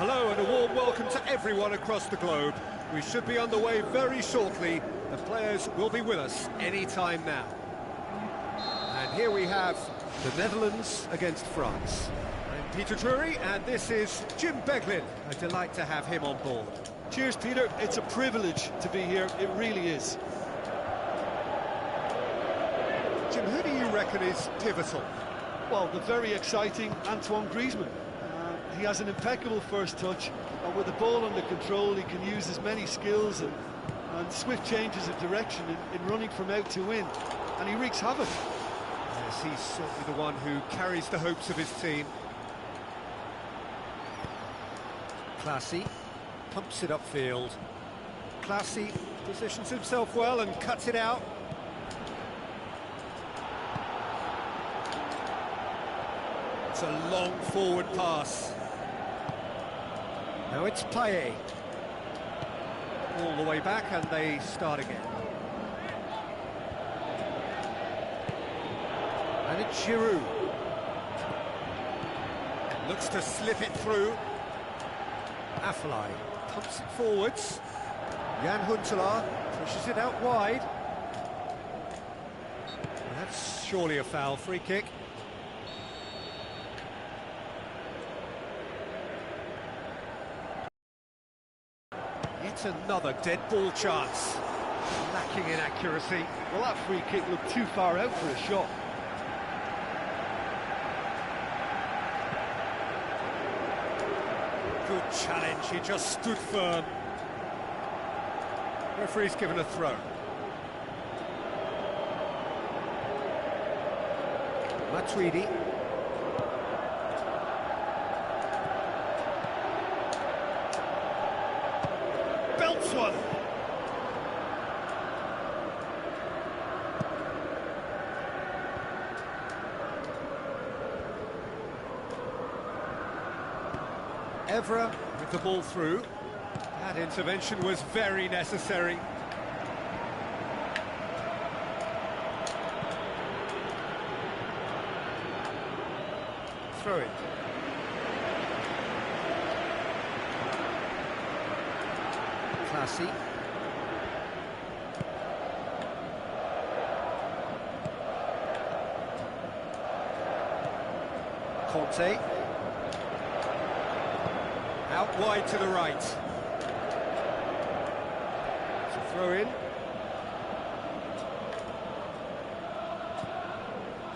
Hello and a warm welcome to everyone across the globe. We should be underway very shortly. The players will be with us any time now. And here we have the Netherlands against France. I'm Peter Drury, and this is Jim Beglin. A delight to have him on board. Cheers, Peter. It's a privilege to be here. It really is. Jim, who do you reckon is pivotal? Well, the very exciting Antoine Griezmann. He has an impeccable first touch, and with the ball under control, he can use his many skills and swift changes of direction in running from out to in, and he wreaks havoc. Yes, he's certainly the one who carries the hopes of his team. Classy pumps it upfield. Classy positions himself well and cuts it out. It's a long forward pass. Now it's Payet. All the way back, and they start again. And it's Giroud. Looks to slip it through. Afellay pumps it forwards. Jan Huntelaar pushes it out wide. And that's surely a foul. Free kick. It's another dead ball chance. Lacking in accuracy. Well, that free kick looked too far out for a shot. Good challenge, he just stood firm. Referee's given a throw. Matuidi. Belts one. Evra with the ball through. That intervention was very necessary. Throw it. Classy. Conte. Out wide to the right. It's a throw in.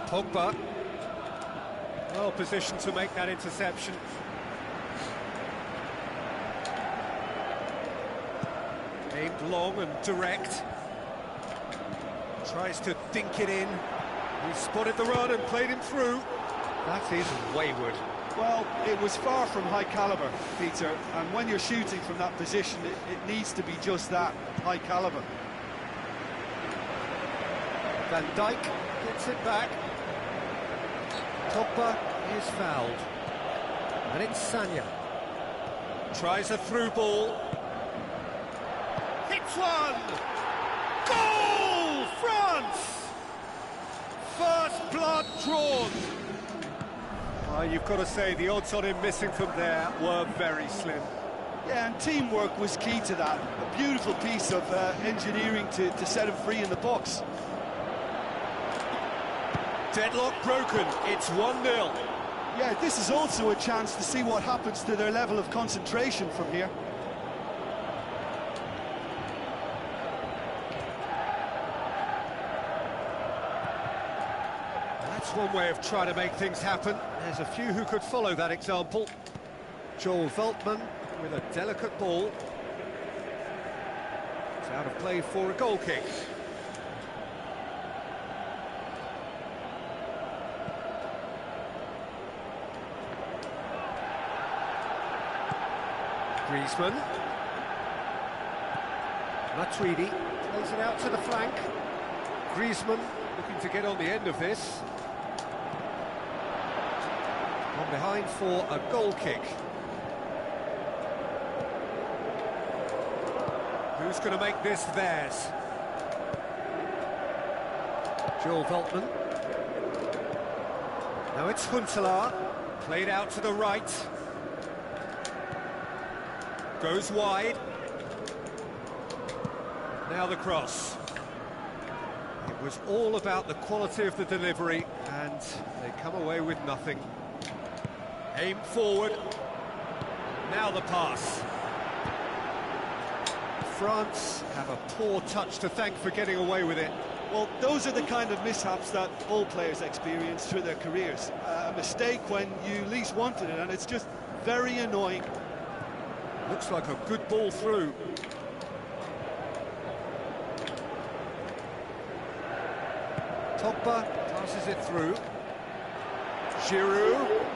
Pogba. Well positioned to make that interception. Aimed long and direct. Tries to dink it in. He spotted the run and played him through. That is wayward. Well, it was far from high caliber, Peter, and when you're shooting from that position, it needs to be just that, high caliber. Van Dijk gets it back. Pogba is fouled. And it's Sanya. Tries a through ball. Hits one! Goal! France! First blood drawn. You've got to say, the odds on him missing from there were very slim. Yeah, and teamwork was key to that. A beautiful piece of engineering to set him free in the box. Deadlock broken, it's 1-0. Yeah, this is also a chance to see what happens to their level of concentration from here. That's one way of trying to make things happen. There's a few who could follow that example. Joel Veltman with a delicate ball. It's out of play for a goal kick. Griezmann. Matuidi plays it out to the flank. Griezmann looking to get on the end of this. On behind for a goal kick. Who's going to make this theirs? Joel Veltman. Now it's Huntelaar, played out to the right. Goes wide. Now the cross. It was all about the quality of the delivery, and they come away with nothing. Aim forward. Now the pass. France have a poor touch to thank for getting away with it. Well, those are the kind of mishaps that all players experience through their careers. A mistake when you least wanted it, and it's just very annoying. Looks like a good ball through. Pogba passes it through. Giroud,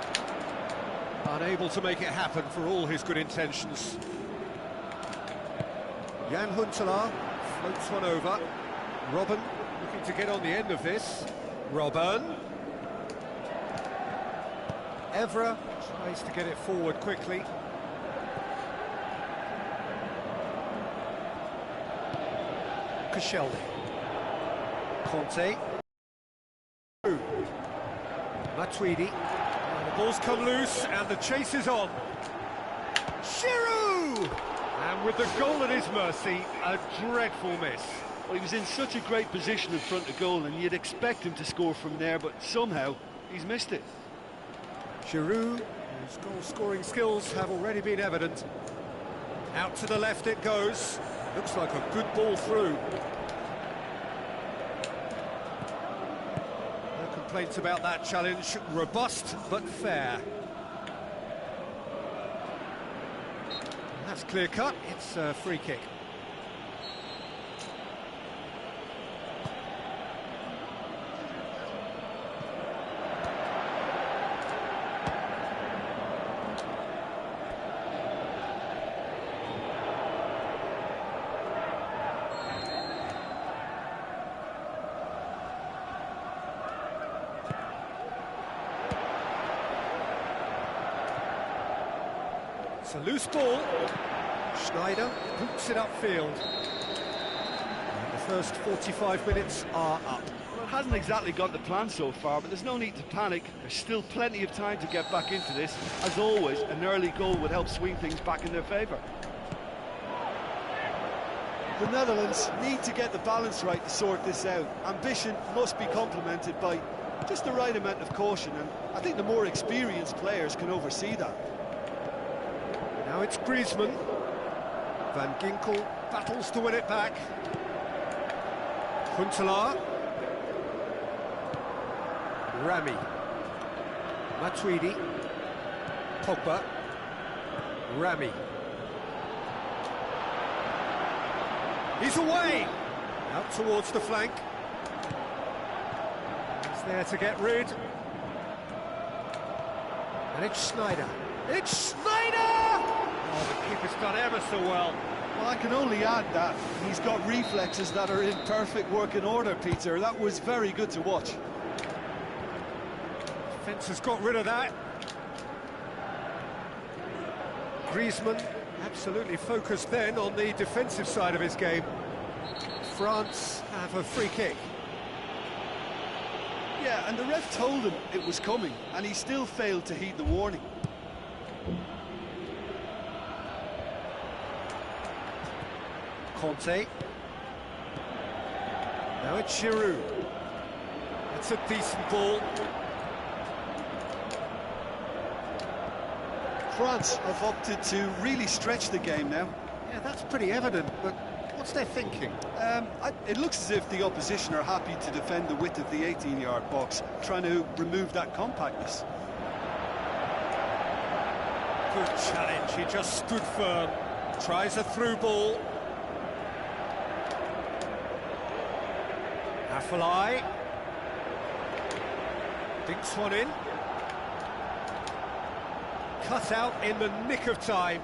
unable to make it happen for all his good intentions. Jan Huntelaar floats one over. Robben looking to get on the end of this. Robben. Evra tries to get it forward quickly. Koscielny. Conte. Matuidi. The ball's come loose and the chase is on. Giroud! And with the goal at his mercy, a dreadful miss. Well, he was in such a great position in front of goal, and you'd expect him to score from there, but somehow he's missed it. Giroud, whose goal-scoring skills have already been evident. Out to the left it goes. Looks like a good ball through. No complaints about that challenge. Robust but fair. That's clear-cut. It's a free kick. It's a loose ball. Schneider boots it upfield. And the first 45 minutes are up. Well, it hasn't exactly gone to plan so far, but there's no need to panic. There's still plenty of time to get back into this. As always, an early goal would help swing things back in their favour. The Netherlands need to get the balance right to sort this out. Ambition must be complemented by just the right amount of caution, and I think the more experienced players can oversee that. Now it's Griezmann. Van Ginkel battles to win it back. Huntelaar. Rami. Matuidi. Pogba. Rami. He's away! Out towards the flank. He's there to get rid. And it's Schneider. It's Schneider! Oh, the keeper's done ever so well. Well, I can only add that he's got reflexes that are in perfect working order, Peter. That was very good to watch. Defence has got rid of that. Griezmann absolutely focused then on the defensive side of his game. France have a free kick. Yeah, and the ref told him it was coming, and he still failed to heed the warning. Conte. Now it's Giroud. It's a decent ball. France have opted to really stretch the game now. Yeah, that's pretty evident, but what's their thinking? It looks as if the opposition are happy to defend the width of the 18-yard box, trying to remove that compactness. Good challenge, he just stood firm. Tries a through ball. Afellay. Dinks one in. Cut out in the nick of time.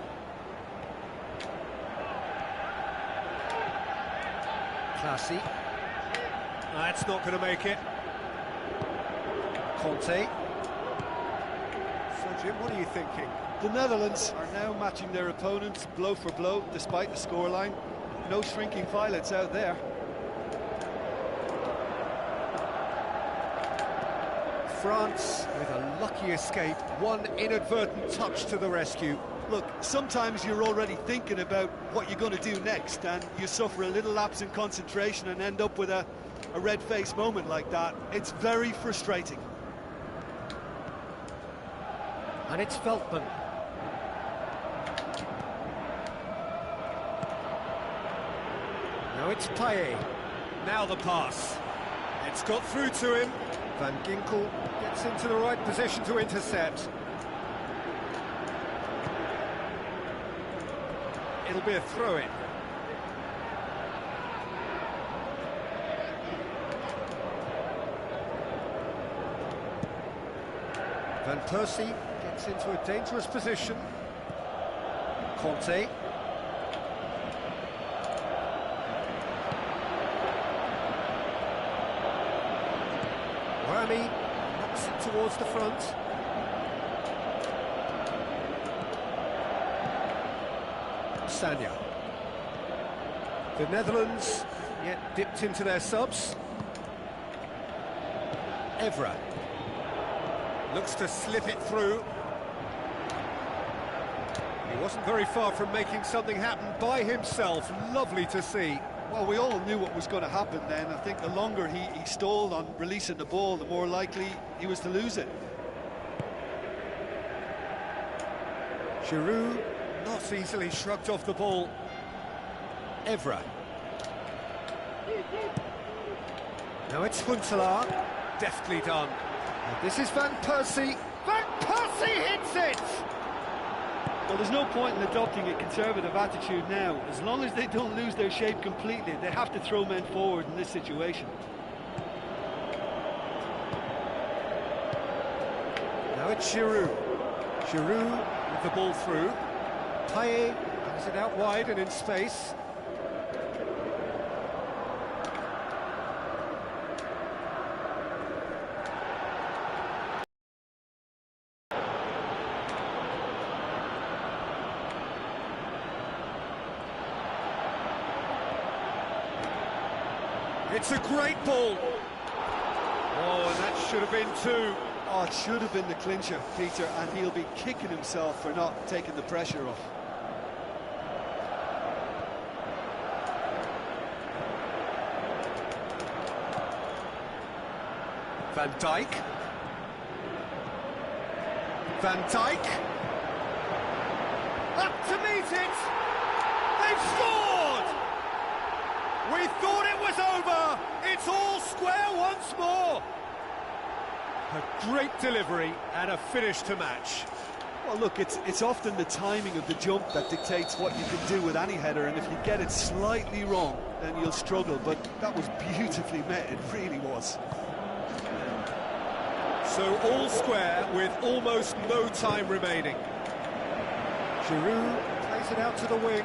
Classy. That's not going to make it. Conte. So, Jim, what are you thinking? The Netherlands are now matching their opponents blow for blow, despite the scoreline. No shrinking violets out there. France with a lucky escape, one inadvertent touch to the rescue. Look, sometimes you're already thinking about what you're going to do next, and you suffer a little lapse in concentration and end up with a red-faced moment like that. It's very frustrating. And it's Veltman. Now it's Payet. Now the pass. It's got through to him. Van Ginkel gets into the right position to intercept. It'll be a throw-in. Van Persie gets into a dangerous position. Conte. Rami knocks it towards the front. Sanya. The Netherlands yet dipped into their subs. Evra looks to slip it through. He wasn't very far from making something happen by himself. Lovely to see. Well, we all knew what was going to happen then. I think the longer he stalled on releasing the ball, the more likely he was to lose it. Giroud not easily shrugged off the ball. Evra. Now it's Huntelaar. Deftly done. And this is Van Persie. Van Persie hits it! Well, there's no point in adopting a conservative attitude now. As long as they don't lose their shape completely, they have to throw men forward in this situation. Now it's Giroud. Giroud with the ball through. Payet has it out wide and in space. It's a great ball. Oh, and that should have been two. Oh, it should have been the clincher, Peter, and he'll be kicking himself for not taking the pressure off. Van Dijk. Van Dijk. Up to meet it. They've scored! We thought it was over. It's all square once more. A great delivery and a finish to match. Well, look, it's often the timing of the jump that dictates what you can do with any header, and if you get it slightly wrong, then you'll struggle, but that was beautifully met, it really was. So all square with almost no time remaining. Giroud plays it out to the wing.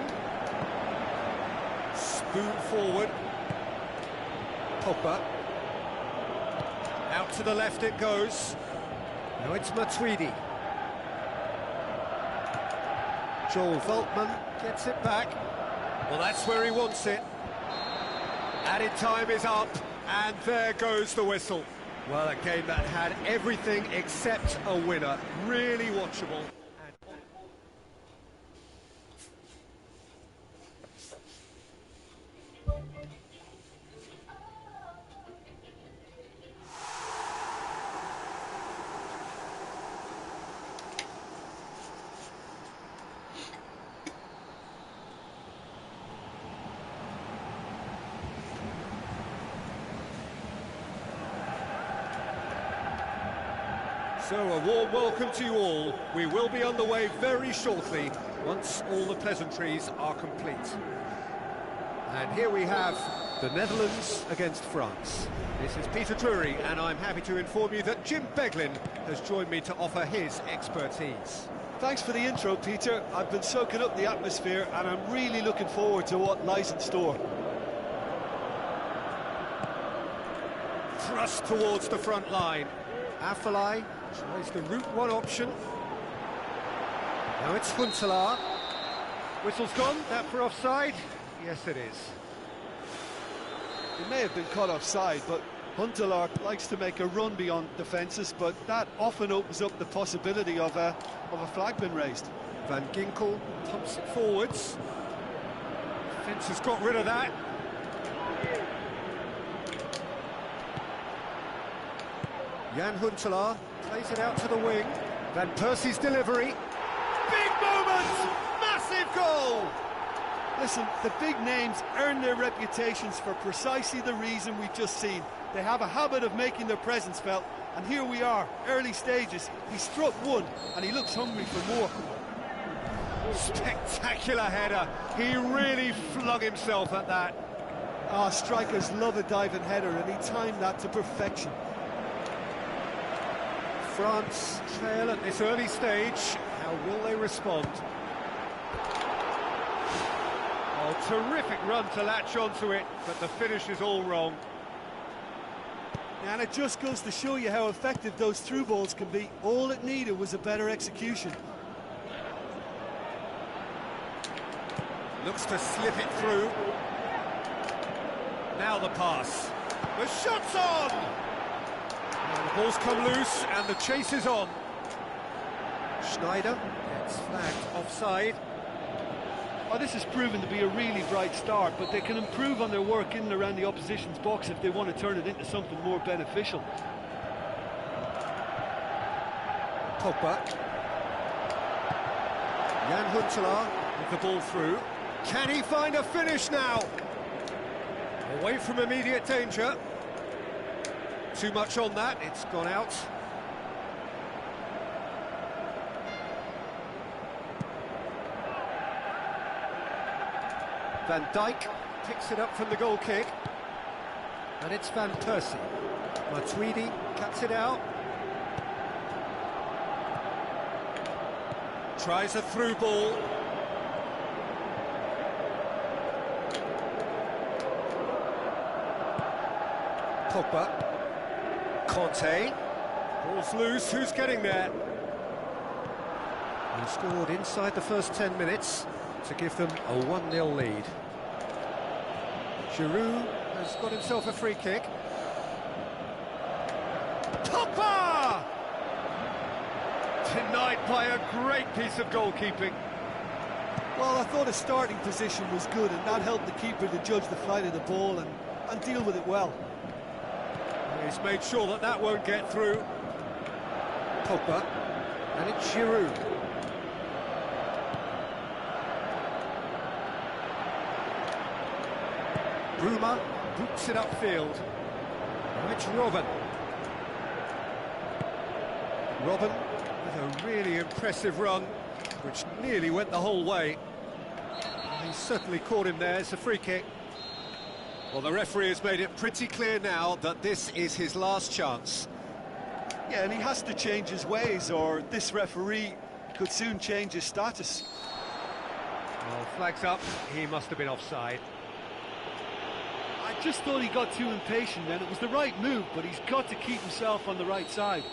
Spoon forward. Pogba. Out to the left it goes. Now it's Matuidi. Joel Veltman gets it back. Well, that's where he wants it. Added time is up, and there goes the whistle. Well, a game that had everything except a winner. Really watchable. So a warm welcome to you all. We will be on the way very shortly once all the pleasantries are complete. And here we have the Netherlands against France. This is Peter Drury, and I'm happy to inform you that Jim Beglin has joined me to offer his expertise. Thanks for the intro, Peter. I've been soaking up the atmosphere, and I'm really looking forward to what lies in store. Thrust towards the front line. Afellay tries the route one option. Now it's Huntelaar. Whistle's gone, that for offside? Yes, it is. It may have been caught offside, but Huntelaar likes to make a run beyond defences, but that often opens up the possibility of a flag being raised. Van Ginkel pumps it forwards. Defence has got rid of that. Jan Huntelaar plays it out to the wing. Van Persie's delivery. Big moment! Massive goal! Listen, the big names earn their reputations for precisely the reason we've just seen. They have a habit of making their presence felt, and here we are, early stages. He struck one, and he looks hungry for more. Spectacular header. He really flung himself at that. Strikers love a diving header, and he timed that to perfection. France trail at this early stage. How will they respond? Oh, terrific run to latch onto it, but the finish is all wrong. And it just goes to show you how effective those through balls can be. All it needed was a better execution. Looks to slip it through. Now the pass. The shot's on! And the ball's come loose and the chase is on. Schneider gets flagged offside. Oh, this has proven to be a really bright start, but they can improve on their work in and around the opposition's box if they want to turn it into something more beneficial. Pogba. Jan Huntelaar with the ball through. Can he find a finish now? Away from immediate danger. Too much on that, it's gone out. Van Dijk picks it up from the goal kick. And it's Van Persie. Matuidi cuts it out. Tries a through ball. Pogba. Conte. Ball's loose, who's getting there? He scored inside the first 10 minutes to give them a 1-0 lead. Giroud has got himself a free kick. Pogba! Denied by a great piece of goalkeeping. Well, I thought his starting position was good, and that helped the keeper to judge the flight of the ball and deal with it well. He's made sure that that won't get through. Pogba, and it's Giroud. Bruma boots it upfield. And it's Robben. Robben with a really impressive run, which nearly went the whole way. He certainly caught him there. It's a free kick. Well, the referee has made it pretty clear now that this is his last chance. Yeah, and he has to change his ways, or this referee could soon change his status. Well, flags up. He must have been offside. I just thought he got too impatient then. It was the right move, but he's got to keep himself on the right side.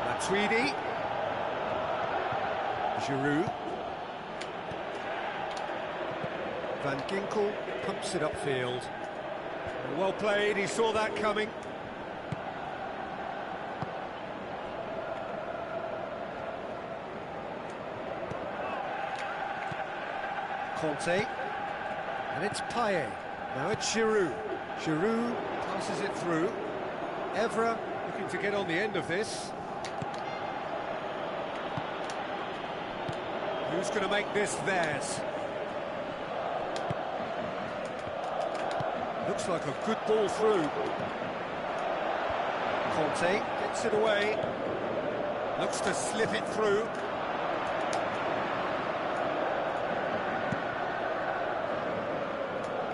Matuidi. Giroud. Van Ginkel pumps it upfield. Well played, he saw that coming. Conte. And it's Payet. Now it's Giroud. Giroud passes it through. Evra looking to get on the end of this. Who's going to make this theirs? Looks like a good ball through. Conte gets it away. Looks to slip it through.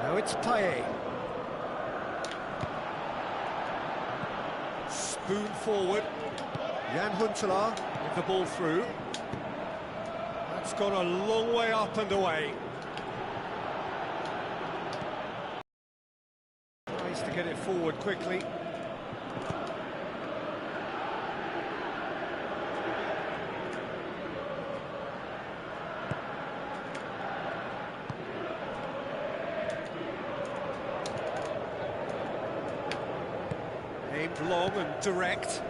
Now it's Payet. Spoon forward. Jan Huntelaar with the ball through. It's gone a long way up and away. Tries to get it forward quickly. Aimed long and direct.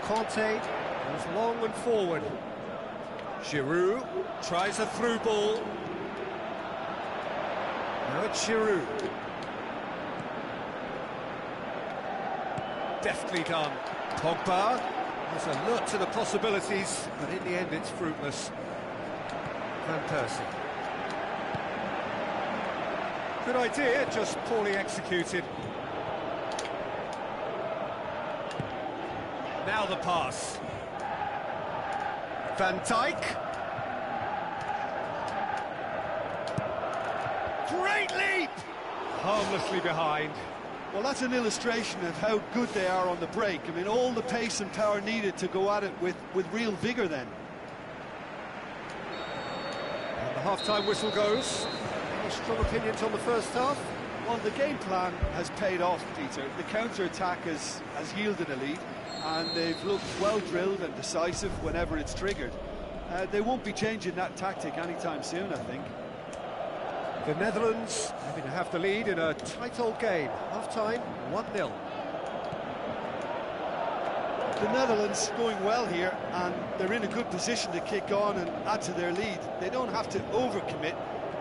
Conte goes long and forward. Giroud tries a through ball. Now it's Giroud. Deftly done. Pogba was alert to the possibilities, but in the end it's fruitless. Van Persie. Good idea, just poorly executed. Now the pass. Van Dijk. Great leap! Harmlessly behind. Well, that's an illustration of how good they are on the break. I mean, all the pace and power needed to go at it with real vigour then. And the half-time whistle goes. Any strong opinions on the first half? Well, the game plan has paid off, Peter. The counter-attack has yielded a lead, and they've looked well-drilled and decisive whenever it's triggered. They won't be changing that tactic anytime soon, I think. The Netherlands having to have the lead in a tight old game. Half-time, 1-0. The Netherlands going well here, and they're in a good position to kick on and add to their lead. They don't have to overcommit,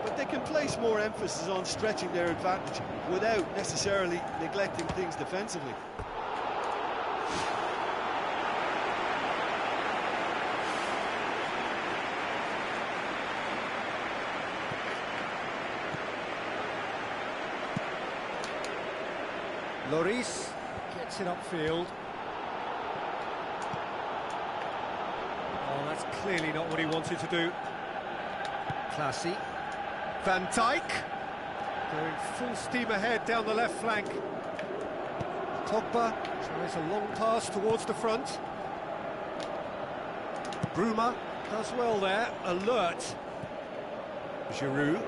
but they can place more emphasis on stretching their advantage without necessarily neglecting things defensively. Lloris gets it upfield. Oh, that's clearly not what he wanted to do. Classy. Van Dijk going full steam ahead down the left flank. Pogba tries a long pass towards the front. Bruma does well there, alert. Giroud.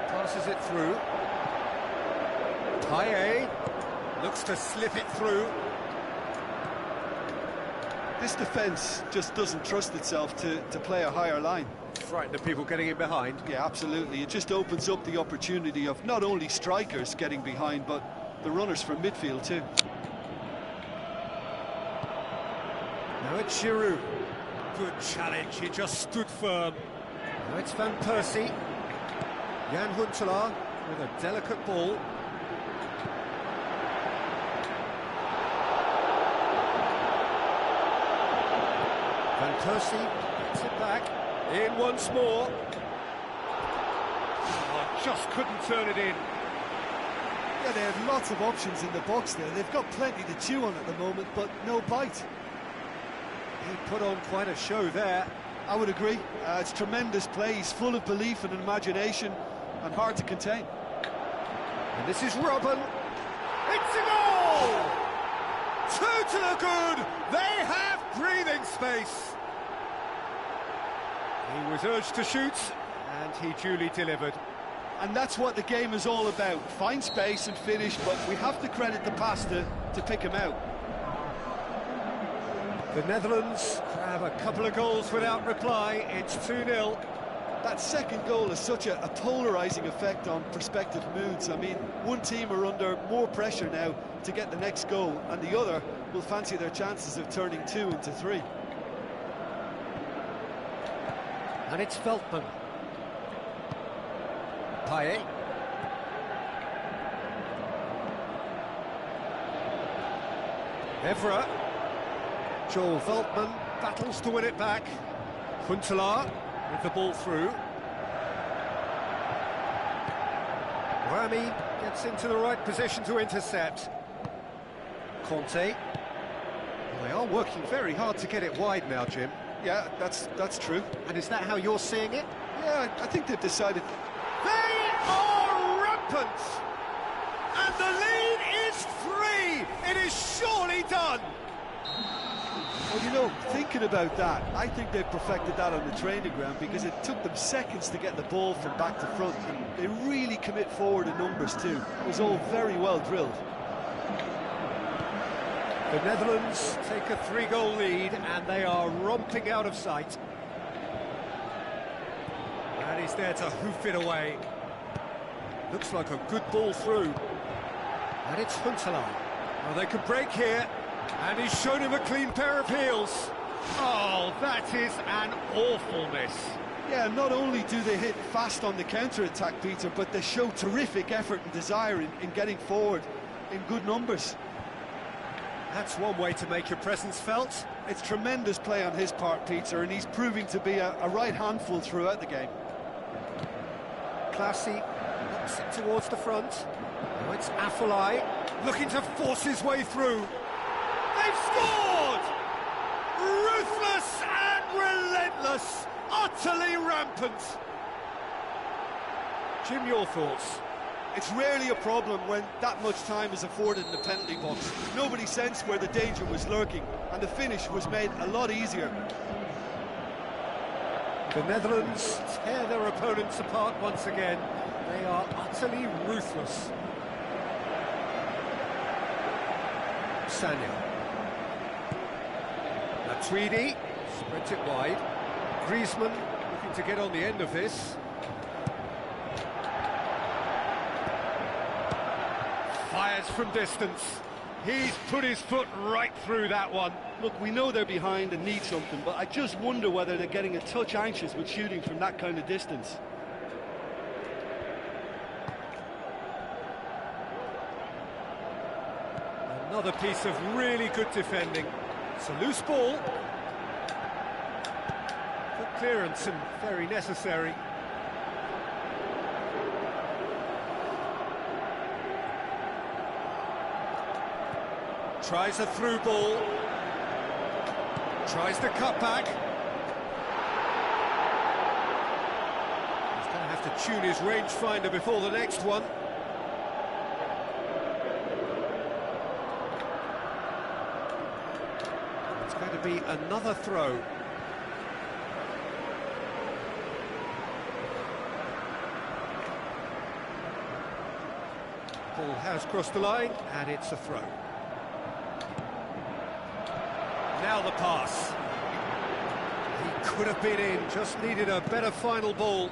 Passes it through. Payet looks to slip it through. This defence just doesn't trust itself to play a higher line. Frightened of people getting in behind. Yeah, absolutely. It just opens up the opportunity of not only strikers getting behind, but the runners from midfield too. Now it's Giroud. Good challenge, he just stood firm. Now it's Van Persie. Jan Huntelaar with a delicate ball. Van Persie gets it back. In once more. Oh, just couldn't turn it in. Yeah, they had lots of options in the box there. They've got plenty to chew on at the moment, but no bite. He put on quite a show there. I would agree. It's tremendous play. He's full of belief and imagination and hard to contain. And this is Robben. It's a goal! Two to the good. They have breathing space. He was urged to shoot, and he duly delivered. And that's what the game is all about. Find space and finish, but we have to credit the pass to pick him out. The Netherlands have a couple of goals without reply. It's 2-0. That second goal has such a polarising effect on prospective moods. I mean, one team are under more pressure now to get the next goal, and the other will fancy their chances of turning 2 into 3. And it's Veltman. Payet. Evra. Joel Veltman battles to win it back. Huntelaar with the ball through. Rami gets into the right position to intercept. Conte. Well, they are working very hard to get it wide now, Jim. Yeah, that's true. And is that how you're seeing it? Yeah, I think they've decided. They are rampant! And the lead is 3! It is surely done! Well, you know, thinking about that, I think they've perfected that on the training ground because it took them seconds to get the ball from back to front. And they really commit forward in numbers too. It was all very well drilled. The Netherlands take a 3-goal lead and they are romping out of sight. And he's there to hoof it away. Looks like a good ball through. And it's Huntelaar. Oh, they can break here. And he's shown him a clean pair of heels. Oh, that is an awful miss. Yeah, not only do they hit fast on the counter-attack, Peter, but they show terrific effort and desire in getting forward in good numbers. That's one way to make your presence felt. It's tremendous play on his part, Peter, and he's proving to be a right handful throughout the game. Classy, knocks it towards the front. Now it's Afellay, looking to force his way through. They've scored! Ruthless and relentless, utterly rampant. Jim, your thoughts? It's rarely a problem when that much time is afforded in the penalty box. Nobody sensed where the danger was lurking, and the finish was made a lot easier. The Netherlands tear their opponents apart once again. They are utterly ruthless. Sanya. Tweedy spreads it wide. Griezmann looking to get on the end of this. Fires from distance. He's put his foot right through that one. Look, we know they're behind and need something, but I just wonder whether they're getting a touch anxious with shooting from that kind of distance. Another piece of really good defending. It's a loose ball. Good clearance and very necessary. Tries a through ball. Tries the cut back. He's going to have to tune his rangefinder before the next one. It's going to be another throw. Ball has crossed the line, and it's a throw. Now the pass. He could have been in, just needed a better final ball.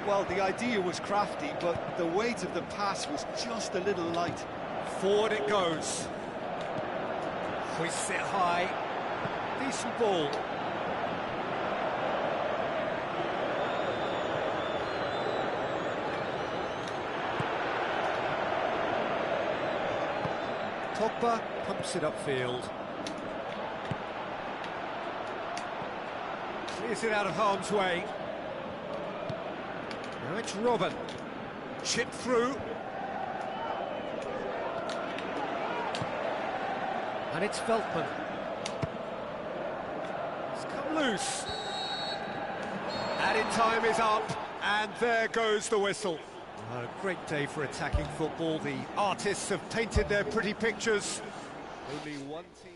Well, the idea was crafty, but the weight of the pass was just a little light. Forward it goes. Hoists it high. Decent ball. Pogba pumps it upfield. Clears it out of harm's way. Now it's Robin. Chip through. And it's Veltman. It's come loose. Added time is up, and there goes the whistle. A great day for attacking football. The artists have painted their pretty pictures. Only one team.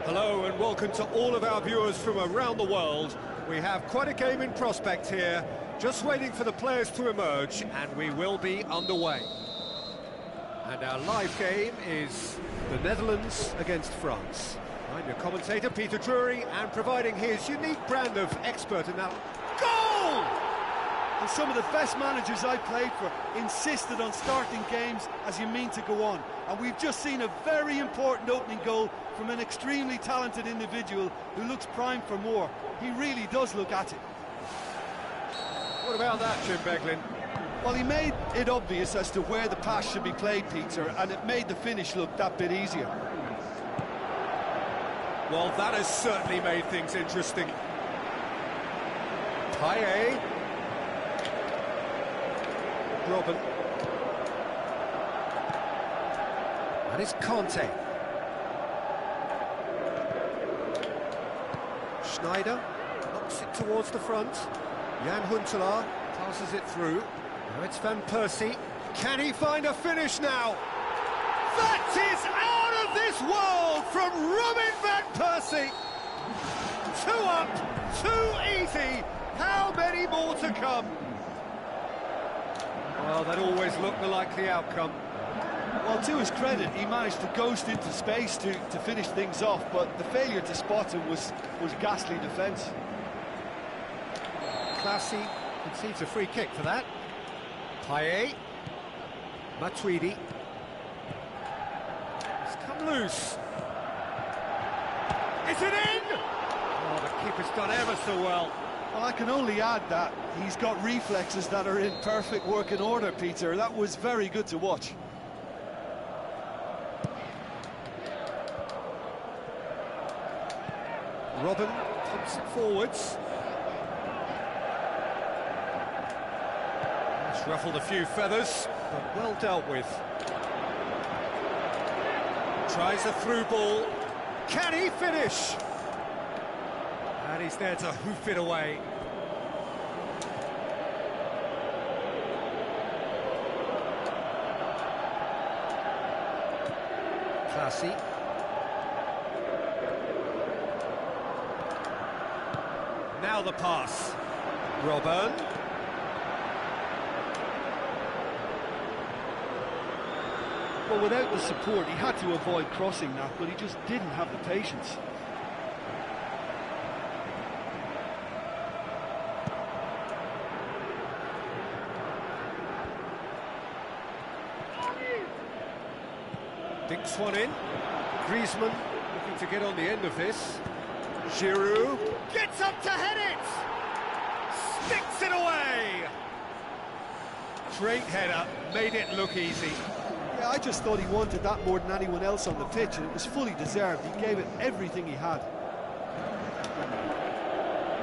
Hello and welcome to all of our viewers from around the world. We have quite a game in prospect here, just waiting for the players to emerge, and we will be underway. And our live game is the Netherlands against France. I'm your commentator, Peter Drury, and providing his unique brand of expert analysis. Goal! And some of the best managers I played for insisted on starting games as you mean to go on. And we've just seen a very important opening goal from an extremely talented individual who looks primed for more. He really does look at it. What about that, Jim Beglin? Well, he made it obvious as to where the pass should be played, Peter, and it made the finish look that bit easier. Well, that has certainly made things interesting. Payet. Robin. And it's Conte. Schneider knocks it towards the front. Jan Huntelaar passes it through. Now it's Van Persie. Can he find a finish now? That is out of this world! Robin van Persie! 2 up, 2 easy. How many more to come? Well, that always looked the likely outcome. Well, to his credit, he managed to ghost into space to finish things off, but the failure to spot him was ghastly defence. Classy concedes a free kick for that. Payet. Matuidi. It's come loose. Is it in? Oh, the keeper's done ever so well. Well, I can only add that he's got reflexes that are in perfect working order, Peter. That was very good to watch. Robin pumps it forwards. It's ruffled a few feathers, but well dealt with. Tries a through ball. Can he finish? And he's there to hoof it away. Classy. Now the pass. Robin. Well, without the support, he had to avoid crossing that, but he just didn't have the patience. Dinks one in. Griezmann looking to get on the end of this. Giroud gets up to head it! Sticks it away! Great header, made it look easy. Yeah, I just thought he wanted that more than anyone else on the pitch, and it was fully deserved. He gave it everything he had.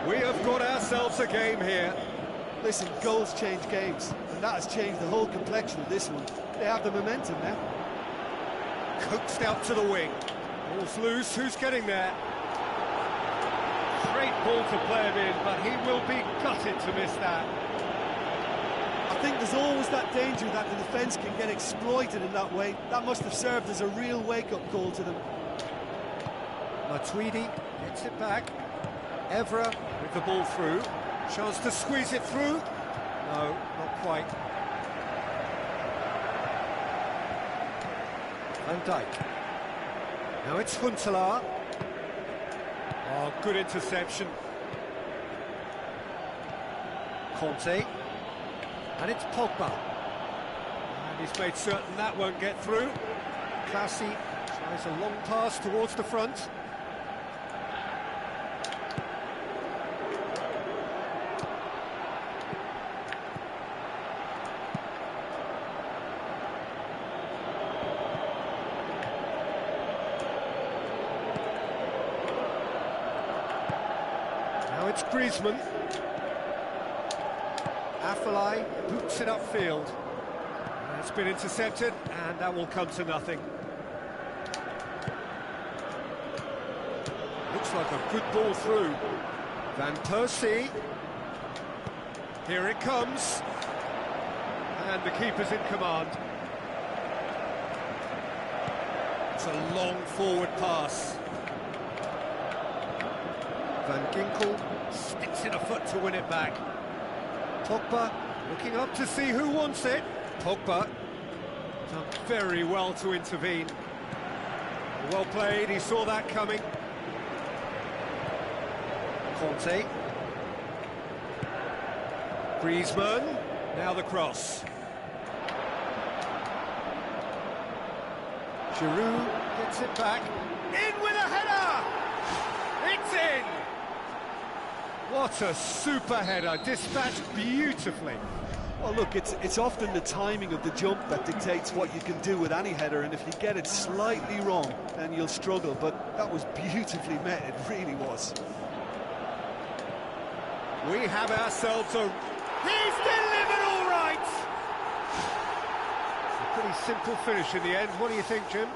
We have got ourselves a game here. Listen, goals change games, and that has changed the whole complexion of this one. They have the momentum now. Coaxed out to the wing. Ball's loose, who's getting there? Great ball to play him in, but he will be gutted to miss that. I think there's always that danger that the defence can get exploited in that way. That must have served as a real wake-up call to them. Matuidi gets it back. Evra with the ball through. Chance to squeeze it through. No, not quite. Van Dijk. Now it's Huntelaar. Oh, good interception. Conte. And it's Pogba. And he's made certain that won't get through. Classy tries a long pass towards the front. Now it's Griezmann. Afellay boots it upfield. It's been intercepted, and that will come to nothing. Looks like a good ball through. Van Persie. Here it comes. And the keeper's in command. It's a long forward pass. Van Ginkel sticks in a foot to win it back. Pogba looking up to see who wants it. Pogba done very well to intervene. Well played, he saw that coming. Conte. Griezmann, now the cross. Giroud gets it back. In with a header! It's in! What a super header, dispatched beautifully. Well, look, it's often the timing of the jump that dictates what you can do with any header, and if you get it slightly wrong, then you'll struggle, but that was beautifully met, it really was. We have ourselves a... He's delivered all right! It's a pretty simple finish in the end. What do you think, Jim?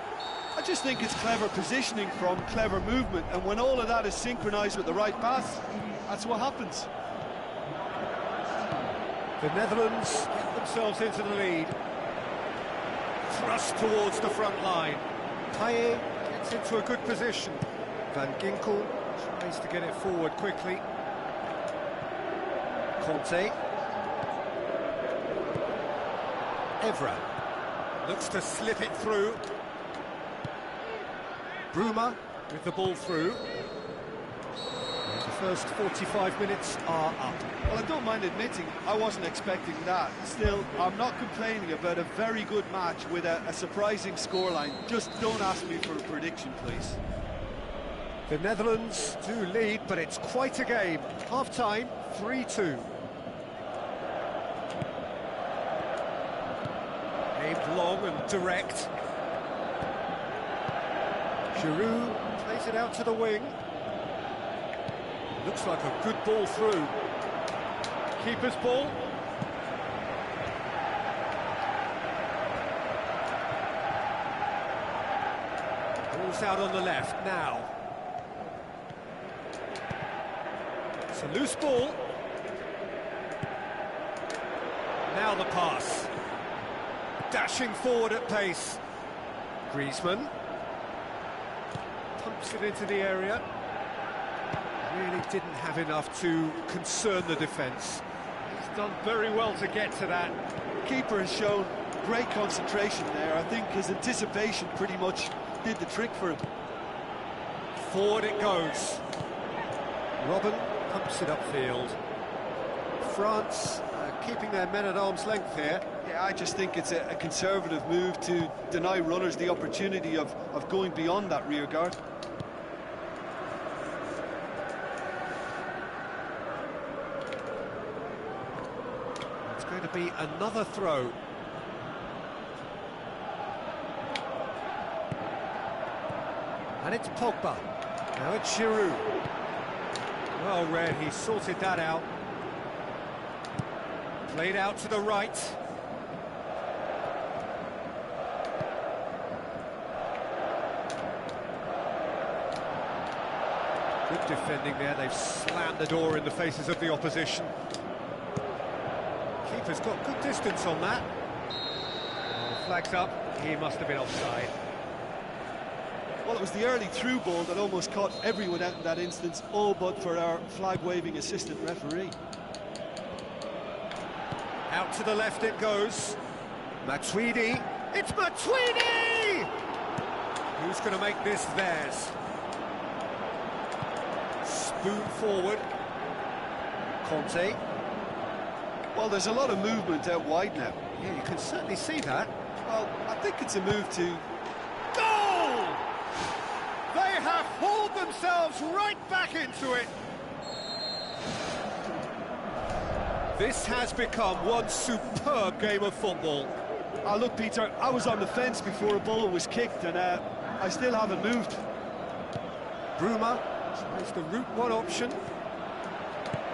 I just think it's clever positioning from clever movement, and when all of that is synchronised with the right pass, that's what happens. The Netherlands get themselves into the lead. Thrust towards the front line. Payet Gets into a good position. Van Ginkel tries to get it forward quickly. Conte. Evra looks to slip it through. Bruma with the ball through. And the first 45 minutes are up. Well, I don't mind admitting I wasn't expecting that. Still, I'm not complaining about a very good match with a surprising scoreline. Just don't ask me for a prediction, please. The Netherlands do lead, but it's quite a game. Half-time, 3-2. Aimed long and direct. Giroud plays it out to the wing. Looks like a good ball through. Keeper's ball. Ball's out on the left now. It's a loose ball. Now the pass. Dashing forward at pace. Griezmann. Pumps it into the area. Really didn't have enough to concern the defence. He's done very well to get to that. Keeper has shown great concentration there. I think his anticipation pretty much did the trick for him. Forward it goes. Robben pumps it upfield. France keeping their men at arm's length here. Yeah, I just think it's a conservative move to deny runners the opportunity of going beyond that rear guard. It's going to be another throw. And it's Pogba. Now it's Giroud. Well read, he sorted that out. Played out to the right. Good defending there, they've slammed the door in the faces of the opposition. Keeper's got good distance on that. Flags up, he must have been offside. Well, it was the early through ball that almost caught everyone out in that instance, all but for our flag-waving assistant referee. Out to the left it goes. Matuidi. It's Matuidi! Who's going to make this theirs? Spoon forward. Conte. Well, there's a lot of movement out wide now. Yeah, you can certainly see that. Well, I think it's a move to... Goal! They have hauled themselves right back into it. This has become one superb game of football. Look, Peter, I was on the fence before a ball was kicked, and I still haven't moved. Bruma tries the route one option.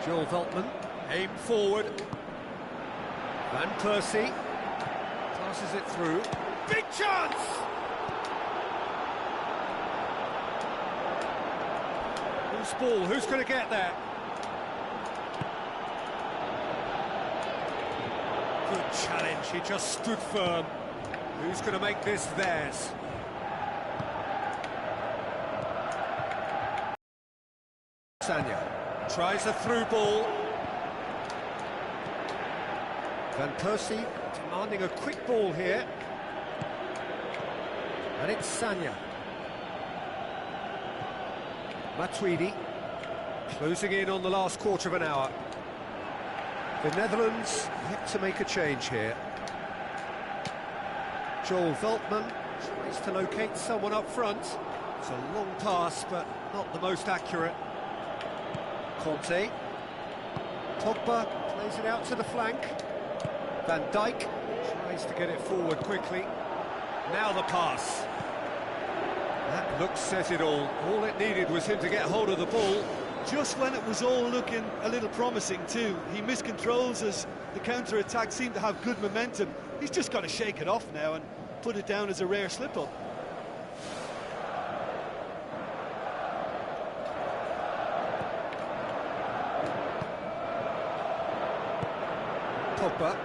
Joel Veltman, aim forward. Van Persie passes it through. Big chance! Loose ball, who's going to get there? Good challenge, he just stood firm. Who's going to make this theirs? Sanya tries a through ball. Van Persie demanding a quick ball here. And it's Sanya. Matuidi closing in on the last quarter of an hour. The Netherlands have to make a change here. Joel Veltman tries to locate someone up front. It's a long pass, but not the most accurate. Conte. Pogba plays it out to the flank. Van Dijk tries to get it forward quickly. Now the pass. That look says it all. All it needed was him to get hold of the ball. Just when it was all looking a little promising too, he miscontrols as the counter-attack seemed to have good momentum. He's just got to shake it off now and put it down as a rare slip-up. Pogba.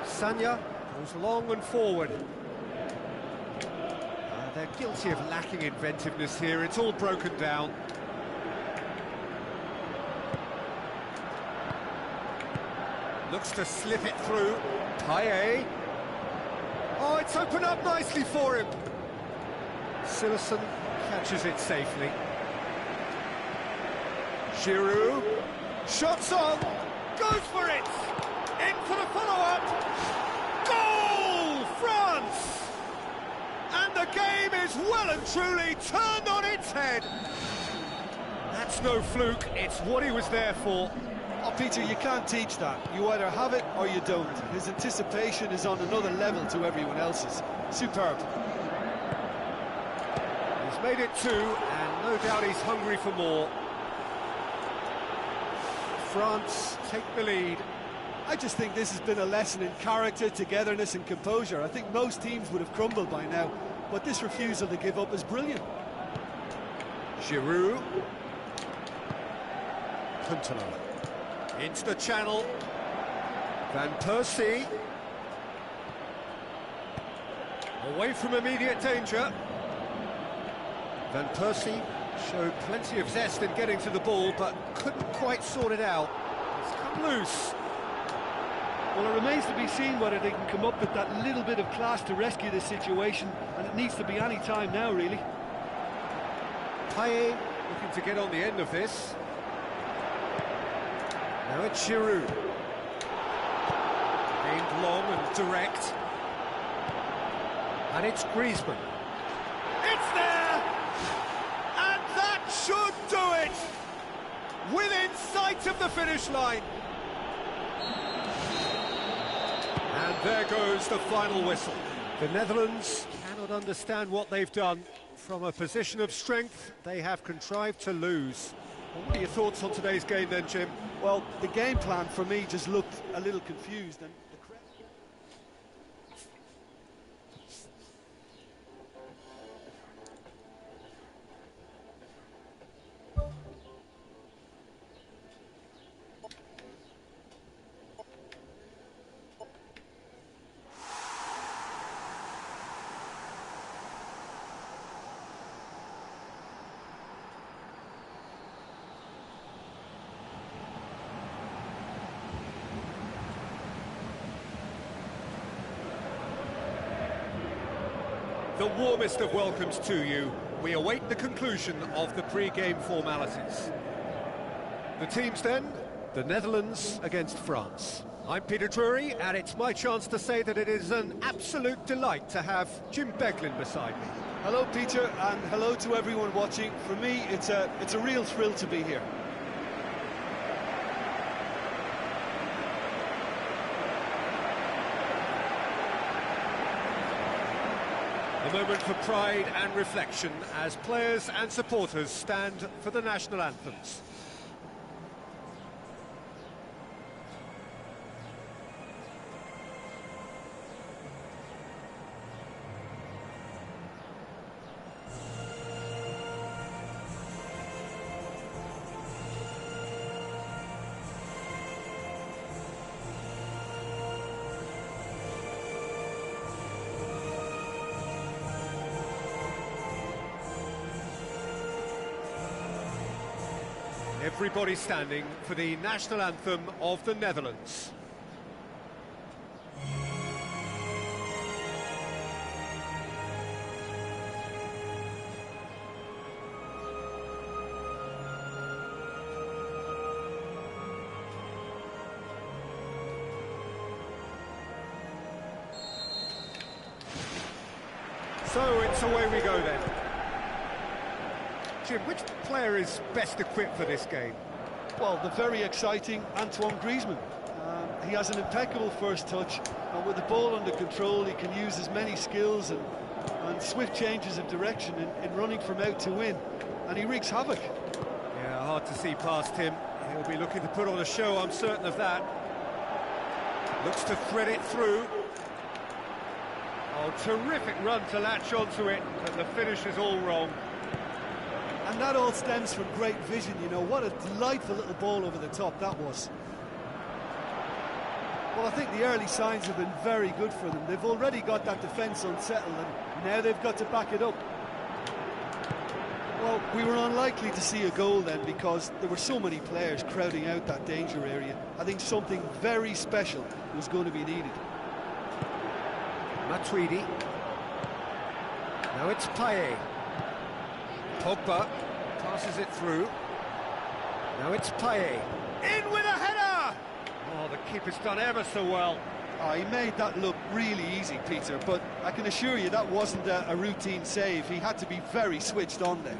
Sanya goes long and forward. They're guilty of lacking inventiveness here. It's all broken down. Looks to slip it through. Payet. Oh, it's opened up nicely for him. Silerson catches it safely. Giroud. Shots on. Goes for it. In for the follow-up. Goal! France! And the game is well and truly turned on its head. That's no fluke. It's what he was there for. Oh, Peter, you can't teach that. You either have it or you don't. His anticipation is on another level to everyone else's. Superb. He's made it two, and no doubt he's hungry for more. France take the lead. I just think this has been a lesson in character, togetherness and composure. I think most teams would have crumbled by now, but this refusal to give up is brilliant. Giroud. Huntelaar. Into the channel. Van Persie. Away from immediate danger. Van Persie showed plenty of zest in getting to the ball, but couldn't quite sort it out. It's come loose. Well, it remains to be seen whether they can come up with that little bit of class to rescue this situation, and it needs to be any time now, really. Payet looking to get on the end of this. Now it's Giroud. Aimed long and direct. And it's Griezmann. It's there! And that should do it! Within sight of the finish line. And there goes the final whistle. The Netherlands cannot understand what they've done. From a position of strength, they have contrived to lose. Well, what are your thoughts on today's game then, Jim? Well, the game plan for me just looked a little confused, and the warmest of welcomes to you. We await the conclusion of the pre-game formalities. The teams then, the Netherlands against France. I'm Peter Drury, and it's my chance to say that it is an absolute delight to have Jim Beglin beside me. hello, Peter, and hello to everyone watching. For me, it's a real thrill to be here. A moment for pride and reflection as players and supporters stand for the national anthems. Everybody standing for the national anthem of the Netherlands. So it's away we go then. Jim, which player is best equipped for this game? Well, the very exciting Antoine Griezmann. He has an impeccable first touch, and with the ball under control, he can use his many skills and swift changes of direction in running from out to in, and he wreaks havoc. Yeah, hard to see past him. He'll be looking to put on a show, I'm certain of that. Looks to thread it through. Oh, terrific run to latch onto it, but the finish is all wrong. And that all stems from great vision, you know. What a delightful little ball over the top that was. Well, I think the early signs have been very good for them. They've already got that defence unsettled, and now they've got to back it up. Well, we were unlikely to see a goal then because there were so many players crowding out that danger area. I think something very special was going to be needed. Matuidi. Now it's Payet. Pogba passes it through. Now it's Payet. In with a header! Oh, the keeper's done ever so well. Oh, he made that look really easy, Peter, but I can assure you that wasn't a routine save. He had to be very switched on there.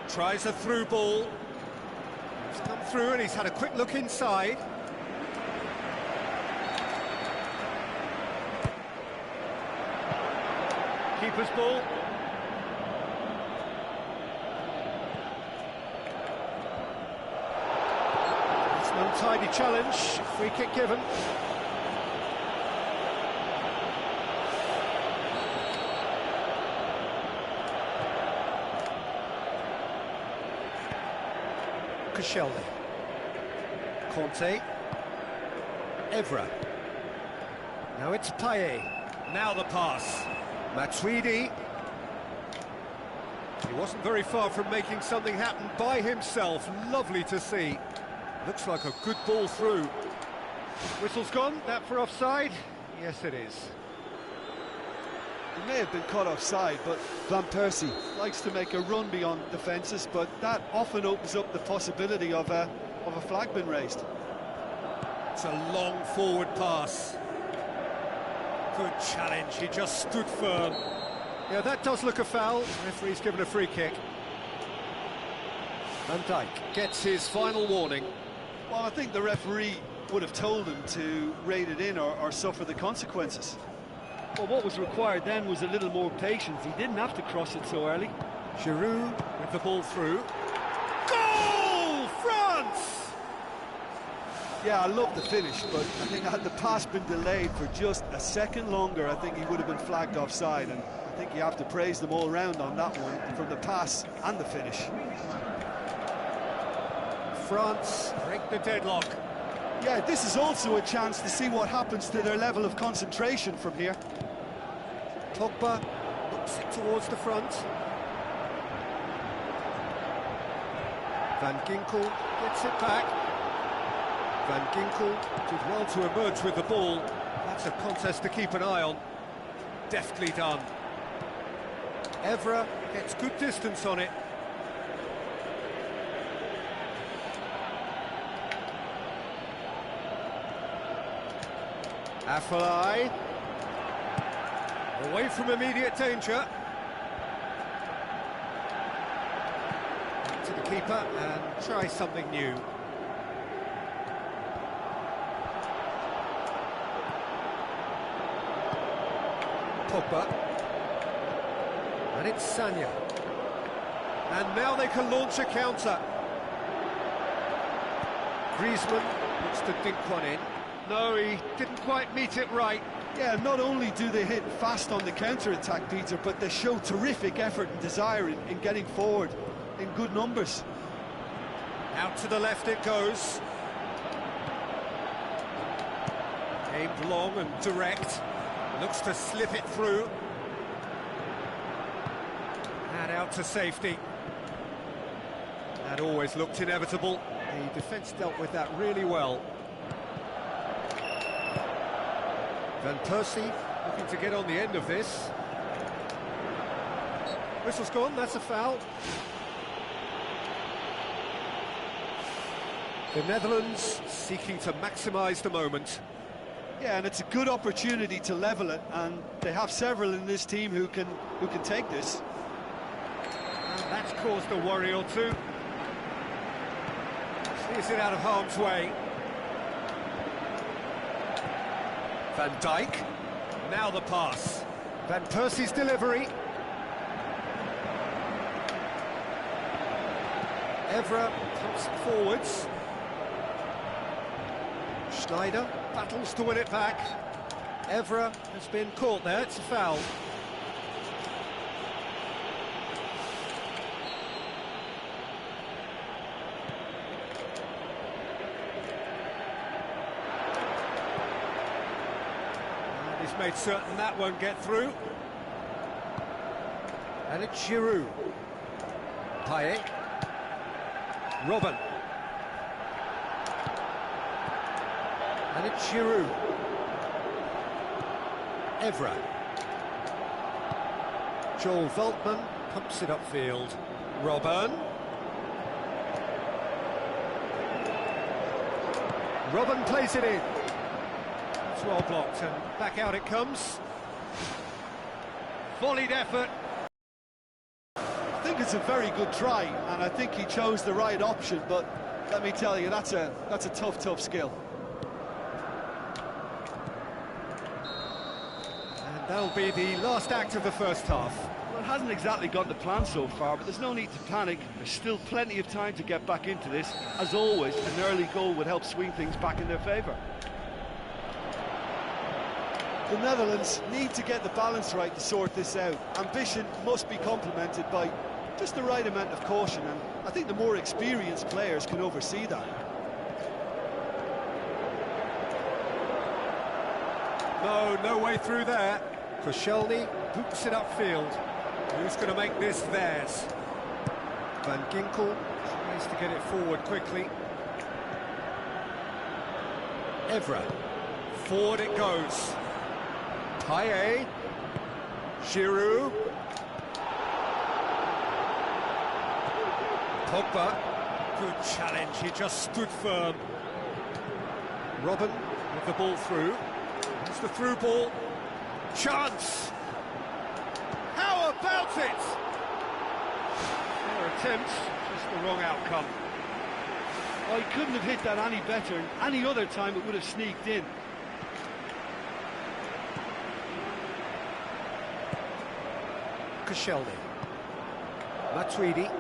Tries a through ball. He's come through and he's had a quick look inside. Keeper's ball. It's an untidy challenge. Free kick given. Koscielny. Conte. Evra. Now it's Payet. Now the pass. Matuidi. He wasn't very far from making something happen by himself. Lovely to see. Looks like a good ball through. Whistle's gone. That for offside? Yes, it is. He may have been caught offside, but Van Persie likes to make a run beyond defences, but that often opens up the possibility of a flag being raised. It's a long forward pass. Good challenge, he just stood firm. Yeah, that does look a foul. The referee's given a free kick. Van Dijk gets his final warning. Well, I think the referee would have told him to rate it in or suffer the consequences. Well, what was required then was a little more patience. He didn't have to cross it so early. Giroud with the ball through. Goal! France! Yeah, I love the finish, but I think had the pass been delayed for just a second longer, I think he would have been flagged offside, and I think you have to praise them all round on that one, from the pass and the finish. France break the deadlock. Yeah, this is also a chance to see what happens to their level of concentration from here. Pogba looks it towards the front. Van Ginkel gets it back. Van Ginkel did well to emerge with the ball. That's a contest to keep an eye on. Deftly done. Evra gets good distance on it. Afellay. Away from immediate danger. Back to the keeper and try something new. Pogba. And it's Sanya. And now they can launch a counter. Griezmann looks to dink one in. No, he didn't quite meet it right. Yeah, not only do they hit fast on the counter-attack, Peter, but they show terrific effort and desire in getting forward in good numbers. Out to the left it goes. Aimed long and direct. Looks to slip it through. And out to safety. That always looked inevitable. The defence dealt with that really well. Van Persie looking to get on the end of this. Whistle's gone, that's a foul. The Netherlands seeking to maximise the moment. Yeah, and it's a good opportunity to level it, and they have several in this team who can take this. And that's caused a worry or two. Clears it out of harm's way. Van Dijk. Now the pass. Van Persie's delivery. Evra pumps forwards. Schneider battles to win it back. Evra has been caught there, it's a foul. made certain that won't get through. And it's Giroud. Payet. Robin. And it's Giroud. Evra. Joel Veltman pumps it upfield. Robin. Robin plays it in. It's well blocked and back out it comes. Volleyed effort. I think it's a very good try, and I think he chose the right option, but let me tell you, that's a tough skill. And that'll be the last act of the first half. Well, it hasn't exactly gone to plan so far, but there's no need to panic. There's still plenty of time to get back into this. As always, an early goal would help swing things back in their favour. The Netherlands need to get the balance right to sort this out. Ambition must be complemented by just the right amount of caution, and I think the more experienced players can oversee that. No way through there. Koscielny boots it upfield. Who's going to make this theirs? Van Ginkel tries to get it forward quickly. Evra. Forward it goes. Payet. Giroud. Pogba. Good challenge, he just stood firm. Robin with the ball through. It's the through ball. Chance! How about it? Their attempt, just the wrong outcome. Oh, he couldn't have hit that any better, and any other time it would have sneaked in. Koscielny. Matuidi.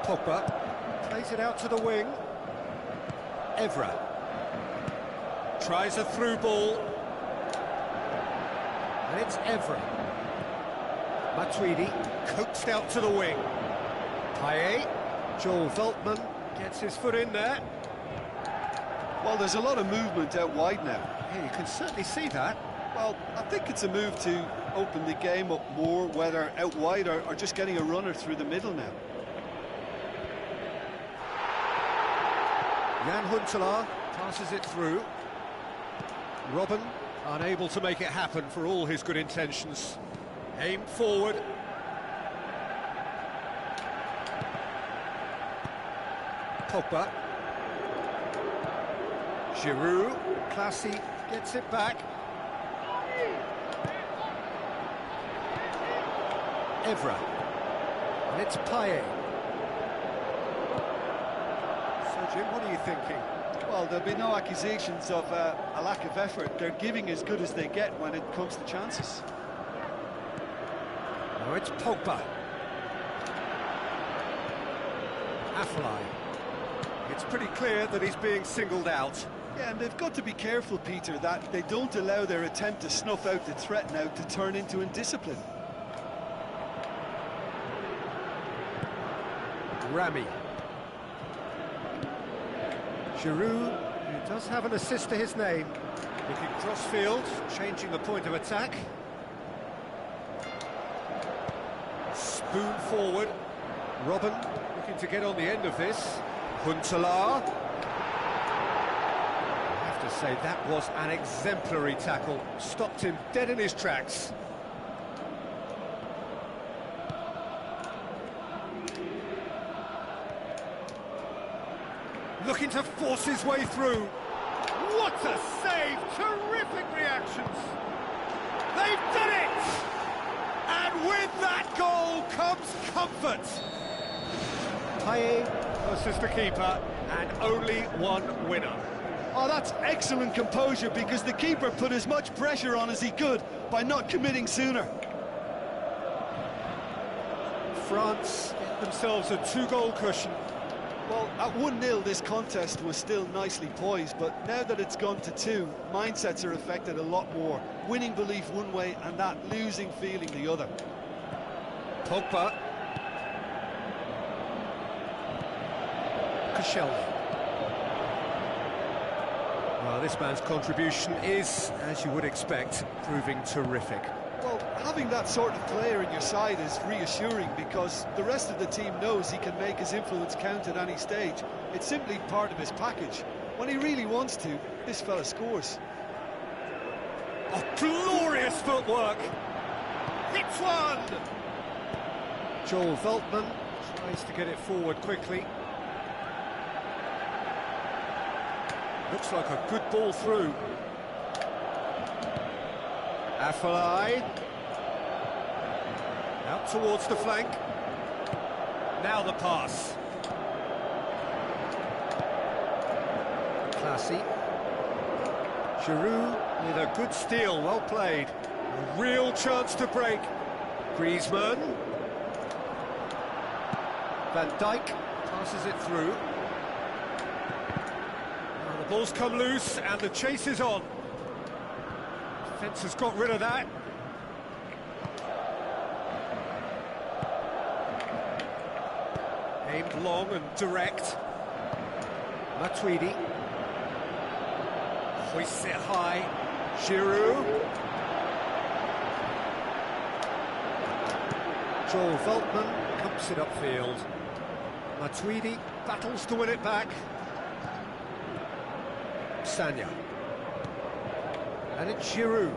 Pogba. Plays it out to the wing. Evra. Tries a through ball. And it's Evra. Matuidi. Coaxed out to the wing. Payet. Joel Veltman gets his foot in there. Well, there's a lot of movement out wide now. Yeah, you can certainly see that. Well, I think it's a move to open the game up more, whether out wide or just getting a runner through the middle now. Jan Huntelaar passes it through. Robin unable to make it happen for all his good intentions. Aimed forward. Pogba. Giroud, classy, gets it back. Evra. And it's Payet. So, Jim, what are you thinking? Well, there'll be no accusations of a lack of effort. They're giving as good as they get when it comes to chances. Now it's Pogba. Afellay. It's pretty clear that he's being singled out. Yeah, and they've got to be careful, Peter, that they don't allow their attempt to snuff out the threat now to turn into indiscipline. Rami. Giroud, who does have an assist to his name. Looking crossfield, changing the point of attack. Spoon forward. Robin looking to get on the end of this. Huntelaar. I have to say, that was an exemplary tackle. Stopped him dead in his tracks. Looking to force his way through. What a save! Terrific reactions. They've done it! And with that goal comes comfort. Payet versus the keeper, and only one winner. Oh, that's excellent composure, because the keeper put as much pressure on as he could by not committing sooner. France get themselves a two-goal cushion. Well, at 1-0, this contest was still nicely poised, but now that it's gone to 2, mindsets are affected a lot more. Winning belief one way and that losing feeling the other. Pogba. Koscielny. Well, this man's contribution is, as you would expect, proving terrific. Well, having that sort of player in your side is reassuring because the rest of the team knows he can make his influence count at any stage. It's simply part of his package. When he really wants to, this fella scores. Oh, glorious footwork! Hits one! Joel Veltman tries to get it forward quickly. Looks like a good ball through. Afellay. Out towards the flank. Now the pass. Classy. Giroud with a good steal, well played. A real chance to break. Griezmann. Van Dijk passes it through. Now the ball's come loose and the chase is on. Defence has got rid of that. Aimed long and direct. Matuidi. Hoists it high. Giroud. Joel Veltman pumps it upfield. Matuidi battles to win it back. Sanya. And it's Giroud.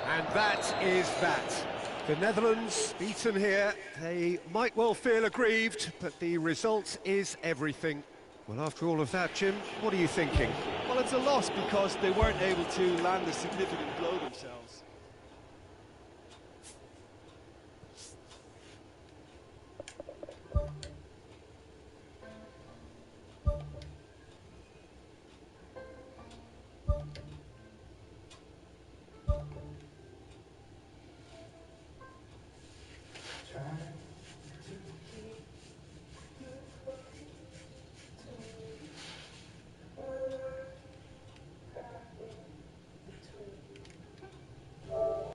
And that is that. The Netherlands beaten here. They might well feel aggrieved, but the result is everything. Well, after all of that, Jim, what are you thinking? Well, it's a loss because they weren't able to land a significant blow themselves.